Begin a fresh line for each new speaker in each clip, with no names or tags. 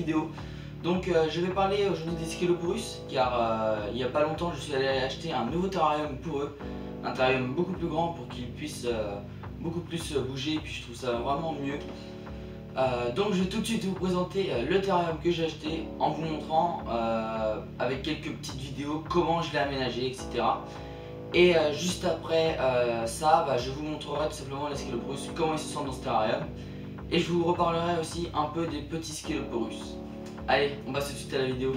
vidéo. Donc je vais parler aujourd'hui des Skeloporus, car il n'y a pas longtemps je suis allé acheter un nouveau terrarium pour eux. Un terrarium beaucoup plus grand pour qu'ils puissent beaucoup plus bouger, et puis je trouve ça vraiment mieux. Donc je vais tout de suite vous présenter le terrarium que j'ai acheté en vous montrant avec quelques petites vidéos comment je l'ai aménagé, etc. Et juste après ça, je vous montrerai tout simplement les Skeloporus, comment ils se sentent dans ce terrarium. Et je vous reparlerai aussi un peu des petits Skeloporus. Allez, on passe tout de suite à la vidéo.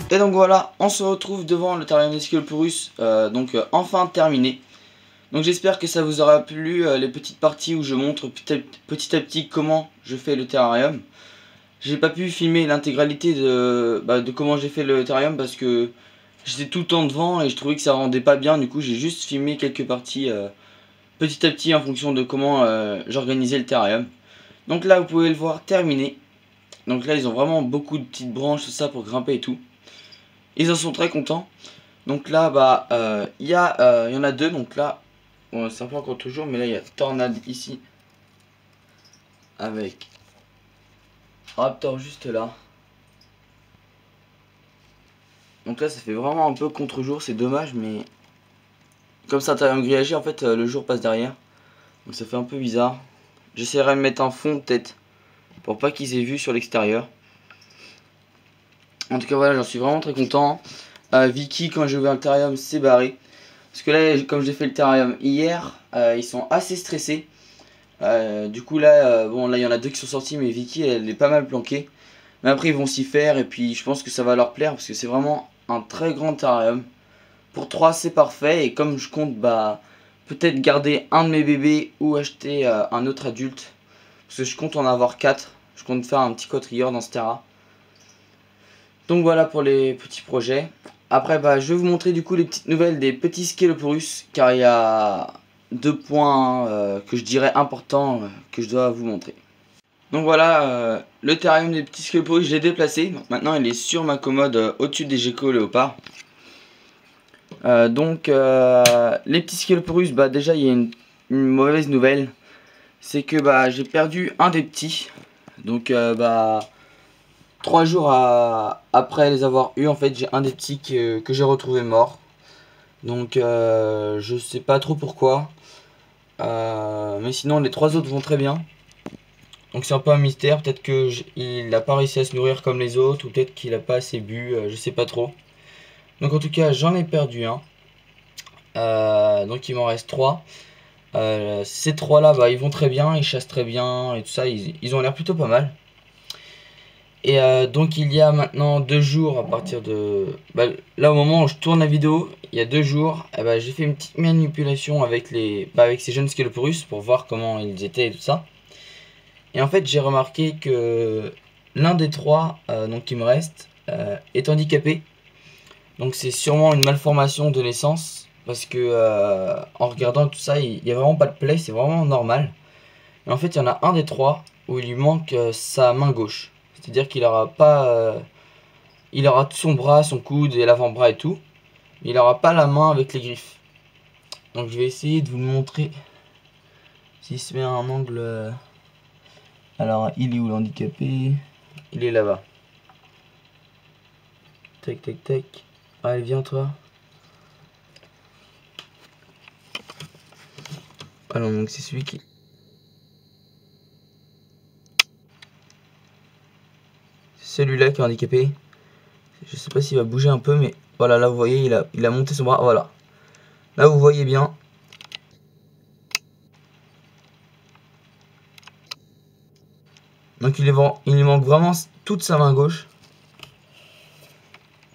Et donc voilà, on se retrouve devant le terrarium des Skeloporus, enfin terminé. Donc j'espère que ça vous aura plu, les petites parties où je montre petit à petit comment je fais le terrarium. J'ai pas pu filmer l'intégralité de comment j'ai fait le terrarium parce que j'étais tout le temps devant et je trouvais que ça rendait pas bien. Du coup j'ai juste filmé quelques parties petit à petit en fonction de comment j'organisais le terrarium. Donc là vous pouvez le voir terminé. Donc là ils ont vraiment beaucoup de petites branches, tout ça pour grimper et tout. Ils en sont très contents. Donc là il y en a deux. Donc là Bon, c'est un peu encore toujours, mais là il y a Tornade ici. Avec Raptor juste là. Donc là ça fait vraiment un peu contre-jour, c'est dommage, mais comme c'est un terrarium grillagé, en fait le jour passe derrière. Donc ça fait un peu bizarre. J'essaierai de mettre un fond peut-être, pour pas qu'ils aient vu sur l'extérieur. En tout cas voilà, j'en suis vraiment très content. Vicky, quand j'ai ouvert le terrarium, s'est barré. Parce que là, comme j'ai fait le terrarium hier, ils sont assez stressés. Du coup là, bon là il y en a deux qui sont sortis, mais Vicky elle est pas mal planquée. Mais après ils vont s'y faire et puis je pense que ça va leur plaire parce que c'est vraiment un très grand terrarium. Pour 3 c'est parfait, et comme je compte peut-être garder un de mes bébés ou acheter un autre adulte. Parce que je compte en avoir 4, je compte faire un petit quadrilleur dans ce terrain. Donc voilà pour les petits projets. Après je vais vous montrer du coup les petites nouvelles des petits Skeloporus, car il y a 2 points que je dirais importants que je dois vous montrer. Donc voilà, le terrarium des petits Skeloporus, je l'ai déplacé. Donc maintenant il est sur ma commode au-dessus des geckos léopards. Les petits Skeloporus, déjà il y a une mauvaise nouvelle. C'est que j'ai perdu un des petits. Donc 3 jours après les avoir eu, en fait j'ai un des petits que j'ai retrouvé mort. Donc je sais pas trop pourquoi. Mais sinon les 3 autres vont très bien. Donc c'est un peu un mystère, peut-être qu'il n'a pas réussi à se nourrir comme les autres, ou peut-être qu'il n'a pas assez bu, je sais pas trop. Donc en tout cas j'en ai perdu un. Donc il m'en reste 3. Ces 3 là ils vont très bien, ils chassent très bien et tout ça, ils ont l'air plutôt pas mal. Et donc il y a maintenant 2 jours à partir de... là au moment où je tourne la vidéo, il y a 2 jours, j'ai fait une petite manipulation avec avec ces jeunes Skeloporus pour voir comment ils étaient et tout ça. Et en fait j'ai remarqué que l'un des 3 donc qui me reste est handicapé. Donc c'est sûrement une malformation de naissance, parce que en regardant tout ça il n'y a vraiment pas de plaie, c'est vraiment normal. Mais en fait il y en a un des 3 où il lui manque sa main gauche. C'est-à-dire qu'il aura pas... il aura son bras, son coude et l'avant-bras et tout. Mais il n'aura pas la main avec les griffes. Donc je vais essayer de vous le montrer. S'il se met à un angle... Alors il est où l'handicapé? Il est là-bas. Tac tac tac. Allez viens toi. Alors donc c'est celui qui... Celui-là qui est handicapé. Je sais pas s'il va bouger un peu, mais voilà, là vous voyez, il a monté son bras, voilà. Là vous voyez bien. Donc il lui manque vraiment toute sa main gauche.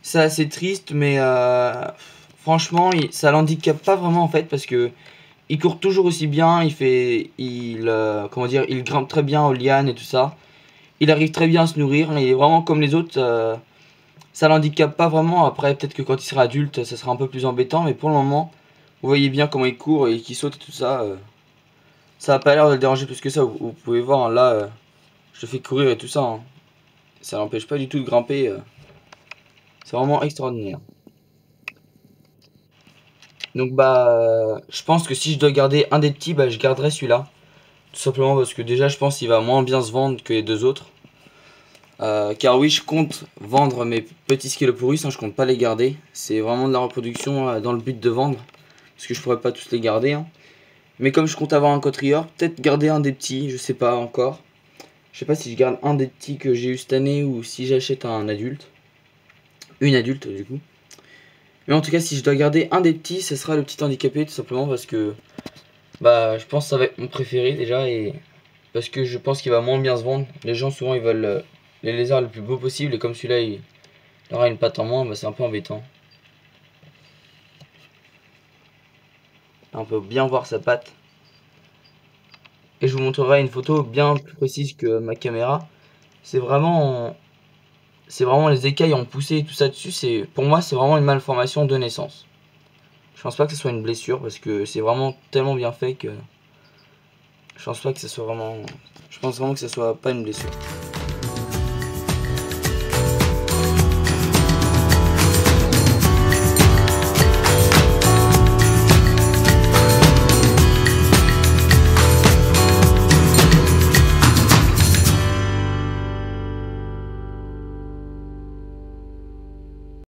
C'est assez triste, mais franchement, ça l'handicape pas vraiment en fait, parce que il court toujours aussi bien, comment dire, il grimpe très bien aux lianes et tout ça. Il arrive très bien à se nourrir, il est vraiment comme les autres. Ça l'handicape pas vraiment. Après peut-être que quand il sera adulte ça sera un peu plus embêtant, mais pour le moment vous voyez bien comment il court et qu'il saute et tout ça. Ça a pas l'air de le déranger plus que ça. Vous pouvez voir hein, là je le fais courir et tout ça hein. Ça l'empêche pas du tout de grimper. C'est vraiment extraordinaire. Donc je pense que si je dois garder un des petits, je garderai celui-là. Tout simplement parce que déjà je pense qu'il va moins bien se vendre que les 2 autres. Car oui, je compte vendre mes petits Skeloporus, je compte pas les garder. C'est vraiment de la reproduction dans le but de vendre. Parce que je pourrais pas tous les garder hein. Mais comme je compte avoir un quadrilleur, peut-être garder un des petits, je sais pas encore. Je sais pas si je garde un des petits que j'ai eu cette année ou si j'achète un adulte. Une adulte du coup. Mais en tout cas si je dois garder un des petits, ce sera le petit handicapé, tout simplement parce que je pense que ça va être mon préféré déjà, et parce que je pense qu'il va moins bien se vendre. Les gens souvent ils veulent les lézards le plus beau possible, et comme celui-là il aura une patte en moins, c'est un peu embêtant. Là, on peut bien voir sa patte. Et je vous montrerai une photo bien plus précise que ma caméra. C'est vraiment les écailles ont poussé et tout ça dessus. Pour moi c'est vraiment une malformation de naissance. Je pense pas que ce soit une blessure, parce que c'est vraiment tellement bien fait que je pense pas que ce soit vraiment... Je pense vraiment que ce soit pas une blessure.